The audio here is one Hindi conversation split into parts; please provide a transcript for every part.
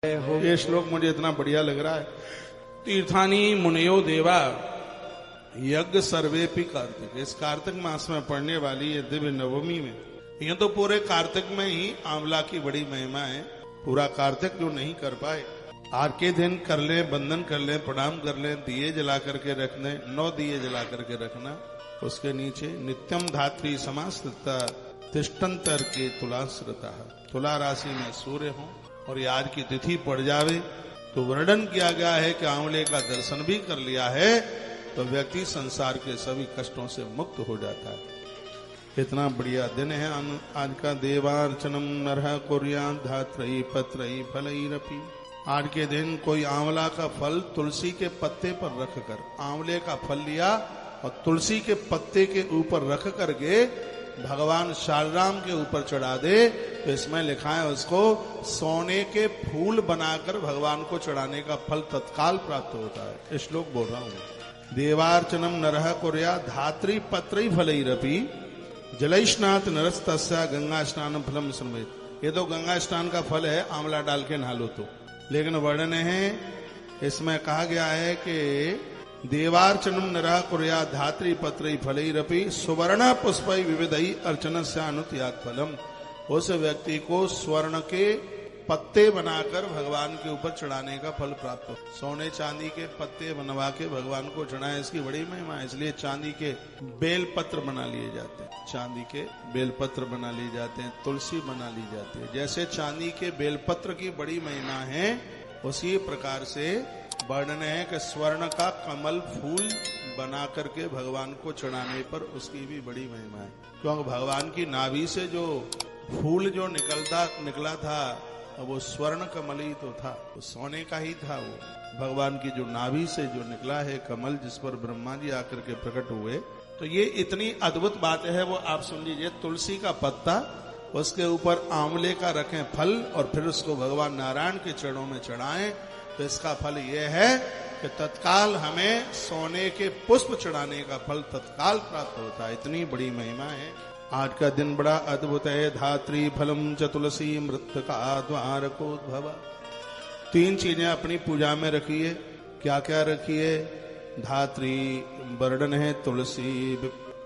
ये श्लोक मुझे इतना बढ़िया लग रहा है। तीर्थानी मुनयो देवा यज्ञ सर्वेपि कार्तिक। इस कार्तिक मास में पढ़ने वाली ये दिव्य नवमी में, ये तो पूरे कार्तिक में ही आंवला की बड़ी महिमा है। पूरा कार्तिक जो नहीं कर पाए, आज के दिन कर ले, बंधन कर ले, प्रणाम कर ले, दिए जला करके रखने, 9 दिए जला करके रखना। उसके नीचे नित्यम धात्री समास्थिता तिष्ठन्तर के तुलाश्रिता। तुला राशि में सूर्य हो और ये आज की तिथि पड़ जावे तो वर्णन किया गया है कि आंवले का दर्शन भी कर लिया है तो व्यक्ति संसार के सभी कष्टों से मुक्त हो जाता है। इतना बढ़िया दिन है आज का। देवार्चनम नरः कुर्यात् धात्रयि पत्रयि फलैरपि। आज के दिन कोई आंवला का फल तुलसी के पत्ते पर रखकर, आंवले का फल लिया और तुलसी के पत्ते के ऊपर रख करके भगवान शालराम के ऊपर चढ़ा दे तो इसमें लिखा है उसको सोने के फूल बनाकर भगवान को चढ़ाने का फल तत्काल प्राप्त होता है। श्लोक बोल रहा हूं। देवार्चनम नरः कुर्यात् धात्री पत्रई फलैरपि जलैष्णात नरस्तस्या गंगा स्नान फलम समवेत। ये तो गंगा स्नान का फल है, आंवला डाल के नहा लो तो। लेकिन वर्णन है, इसमें कहा गया है कि देवार्चनम नरः कुर्यात् धात्री पत्रई फलैरपि सुवर्ण पुष्पै विविधै अर्चनस्य अनुत्याग फलम। उस व्यक्ति को स्वर्ण के पत्ते बनाकर भगवान के ऊपर चढ़ाने का फल प्राप्त हो। सोने चांदी के पत्ते बनवा के भगवान को चढ़ाए, इसकी बड़ी महिमा है। इसलिए चांदी के बेल पत्र बना लिए जाते हैं, चांदी के बेल पत्र बना लिए जाते हैं, तुलसी बना ली जाती है। जैसे चांदी के बेल पत्र की बड़ी महिमा है, उसी प्रकार से वर्णन है कि स्वर्ण का कमल फूल बना करके भगवान को चढ़ाने पर उसकी भी बड़ी महिमा है। क्योंकि भगवान की नाभि से जो फूल जो निकला था वो स्वर्ण कमल ही तो था, वो सोने का ही था। वो भगवान की जो नाभि से जो निकला है कमल, जिस पर ब्रह्मा जी आकर के प्रकट हुए, तो ये इतनी अद्भुत बात है। वो आप सुन लीजिए, तुलसी का पत्ता, उसके ऊपर आंवले का रखें फल और फिर उसको भगवान नारायण के चरणों में चढ़ाएं तो इसका फल यह है कि तत्काल हमें सोने के पुष्प चढ़ाने का फल तत्काल प्राप्त होता है। इतनी बड़ी महिमा है। आज का दिन बड़ा अद्भुत है। धात्री फलम च तुलसी मृत्तिका द्वारकोद्भव। 3 चीजें अपनी पूजा में रखिए। क्या क्या रखिए? धात्री वर्णन है, तुलसी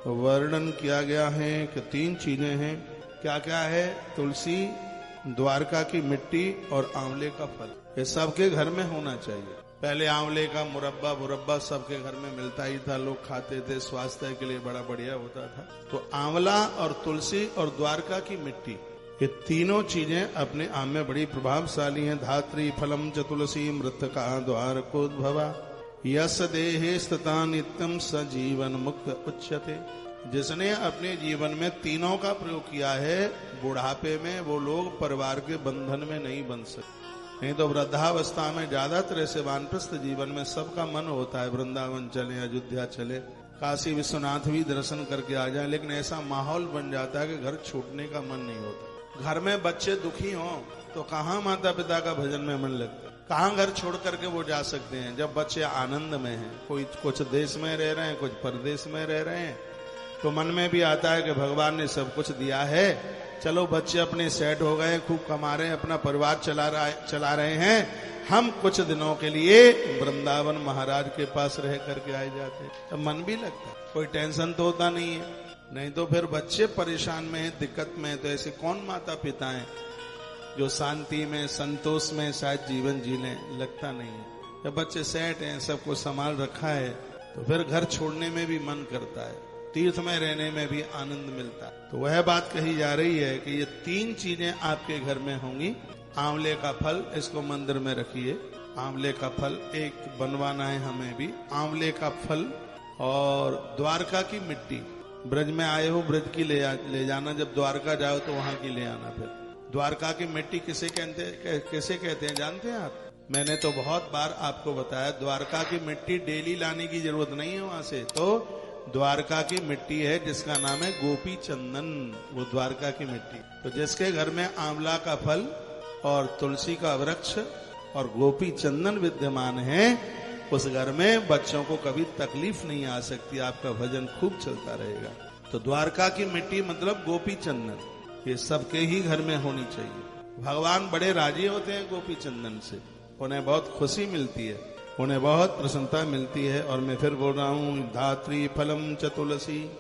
वर्णन किया गया है कि 3 चीजें हैं। क्या क्या है? तुलसी, द्वारका की मिट्टी और आंवले का फल। ये सबके घर में होना चाहिए। पहले आंवले का मुरब्बा सबके घर में मिलता ही था, लोग खाते थे, स्वास्थ्य के लिए बड़ा बढ़िया होता था। तो आंवला और तुलसी और द्वारका की मिट्टी, ये तीनों चीजें अपने आप में बड़ी प्रभावशाली हैं। धात्री फलम च तुलसी मृत्तिका द्वारकोद्भवा यस देहे स्थिता नित्यम स जीवन मुक्त उच्यते। जिसने अपने जीवन में तीनों का प्रयोग किया है, बुढ़ापे में वो लोग परिवार के बंधन में नहीं बन सकते। नहीं तो वृद्धावस्था में ज्यादातर ऐसे वानप्रस्थ जीवन में सबका मन होता है वृंदावन चले, अयोध्या चले, काशी विश्वनाथ भी दर्शन करके आ जाए, लेकिन ऐसा माहौल बन जाता है कि घर छोड़ने का मन नहीं होता। घर में बच्चे दुखी हों तो कहाँ माता पिता का भजन में मन लगता है, कहाँ घर छोड़ करके वो जा सकते हैं जब बच्चे आनंद में हैं। कोई कुछ देश में रह रहे हैं, कुछ परदेश में रह रहे हैं, तो मन में भी आता है कि भगवान ने सब कुछ दिया है, चलो बच्चे अपने सेट हो गए, खूब कमा रहे हैं, अपना परिवार चला रहे हैं, हम कुछ दिनों के लिए वृंदावन महाराज के पास रह करके आए जाते, तो मन भी लगता है, कोई टेंशन तो होता नहीं है। नहीं तो फिर बच्चे परेशान में हैं, दिक्कत में हैं, तो ऐसे कौन माता पिता हैं जो शांति में, संतोष में शायद जीवन जी लें? लगता नहीं है। जब बच्चे सेट हैं, सबको संभाल रखा है, तो फिर घर छोड़ने में भी मन करता है, तीर्थ में रहने में भी आनंद मिलता है। तो वह बात कही जा रही है कि ये 3 चीजें आपके घर में होंगी। आंवले का फल, इसको मंदिर में रखिए। आंवले का फल एक बनवाना है हमें भी, आंवले का फल और द्वारका की मिट्टी। ब्रज में आए हो, ब्रज की ले जाना, जब द्वारका जाओ तो वहां की ले आना। फिर द्वारका की मिट्टी किसे कहते हैं जानते हैं आप? मैंने तो बहुत बार आपको बताया, द्वारका की मिट्टी डेली लाने की जरूरत नहीं है वहां से। तो द्वारका की मिट्टी है जिसका नाम है गोपी चंदन, वो द्वारका की मिट्टी। तो जिसके घर में आंवला का फल और तुलसी का वृक्ष और गोपी चंदन विद्यमान है, उस घर में बच्चों को कभी तकलीफ नहीं आ सकती, आपका भजन खूब चलता रहेगा। तो द्वारका की मिट्टी मतलब गोपी चंदन, ये सबके ही घर में होनी चाहिए। भगवान बड़े राजी होते हैं गोपी चंदन से, उन्हें बहुत खुशी मिलती है, उन्हें बहुत प्रसन्नता मिलती है। और मैं फिर बोल रहा हूं, धात्री फलम च तुलसी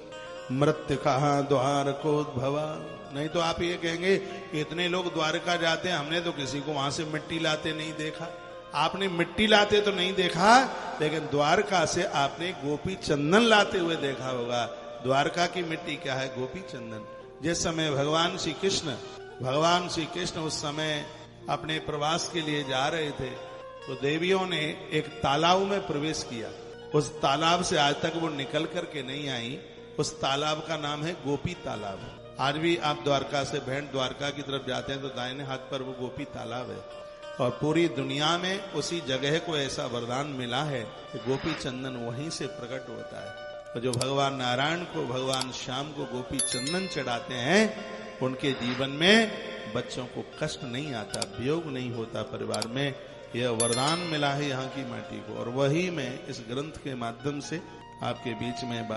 मृत्यु कहा द्वार को भवा। नहीं तो आप ये कहेंगे इतने लोग द्वारका जाते हैं, हमने तो किसी को वहां से मिट्टी लाते नहीं देखा। आपने मिट्टी लाते तो नहीं देखा, लेकिन द्वारका से आपने गोपी चंदन लाते हुए देखा होगा। द्वारका की मिट्टी क्या है? गोपी चंदन। जिस समय भगवान श्री कृष्ण उस समय अपने प्रवास के लिए जा रहे थे, तो देवियों ने एक तालाब में प्रवेश किया। उस तालाब से आज तक वो निकल करके नहीं आई। उस तालाब का नाम है गोपी तालाब। आज भी आप द्वारका से भेंट द्वारका की तरफ जाते हैं तो दाहिने हाथ पर वो गोपी तालाब है। और पूरी दुनिया में उसी जगह को ऐसा वरदान मिला है कि गोपी चंदन वहीं से प्रकट होता है। तो जो भगवान नारायण को, भगवान श्याम को गोपी चंदन चढ़ाते हैं, उनके जीवन में बच्चों को कष्ट नहीं आता, वियोग नहीं होता परिवार में। यह वरदान मिला है यहाँ की माटी को, और वही मैं इस ग्रंथ के माध्यम से आपके बीच में